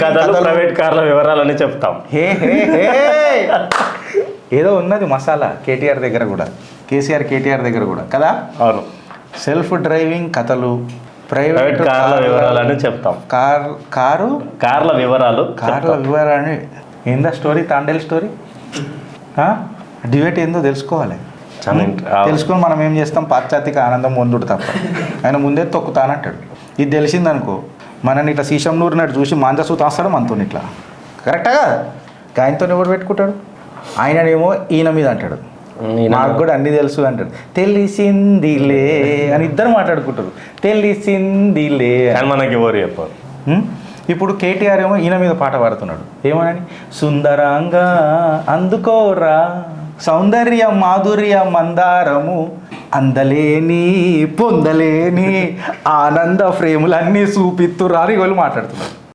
కథలు, ప్రైవేట్ కార్ల వివరాలని చెప్తాం. హే హే హే ఏదో ఉన్నది మసాలా కేటీఆర్ దగ్గర కూడా, కేటీఆర్ దగ్గర కూడా కదా. అవును, సెల్ఫ్ డ్రైవింగ్ కథలు, ప్రైవేట్ కార్ల వివరాలని చెప్తాం. కార్ల వివరాలు వివరాలని ఏందా స్టోరీ, తాండేల్ స్టోరీ. డిబేట్ ఏందో తెలుసుకోవాలి. తెలుసుకొని మనం ఏం చేస్తాం, పాశ్చాత్యక ఆనందం పొందుడు తప్ప. ఆయన ముందే తొక్కుతానంటాడు. ఇది తెలిసిందనుకో మనని ఇట్లా సీషంనూరు నాడు చూసి మాంజసూత వస్తాడు మనతో ఇట్లా. కరెక్టా కదా? ఆయనతో ఎవరు పెట్టుకుంటాడు? ఆయననేమో ఈయన మీద అంటాడు, నాకు కూడా అన్నీ తెలుసు అంటాడు. తెలిసిందిలే అని ఇద్దరు మాట్లాడుకుంటారు, తెలిసిందిలే అని మనకి ఎవరు చెప్పారు. ఇప్పుడు కేటీఆర్ ఏమో ఈయన మీద పాట పాడుతున్నాడు, ఏమని సుందరంగా అందుకోరా సౌందర్య మాధుర్య మందారము అందలేని పొందలేని ఆనంద ఫ్రేములన్నీ చూపిత్తురా అని వాళ్ళు మాట్లాడుతున్నారు.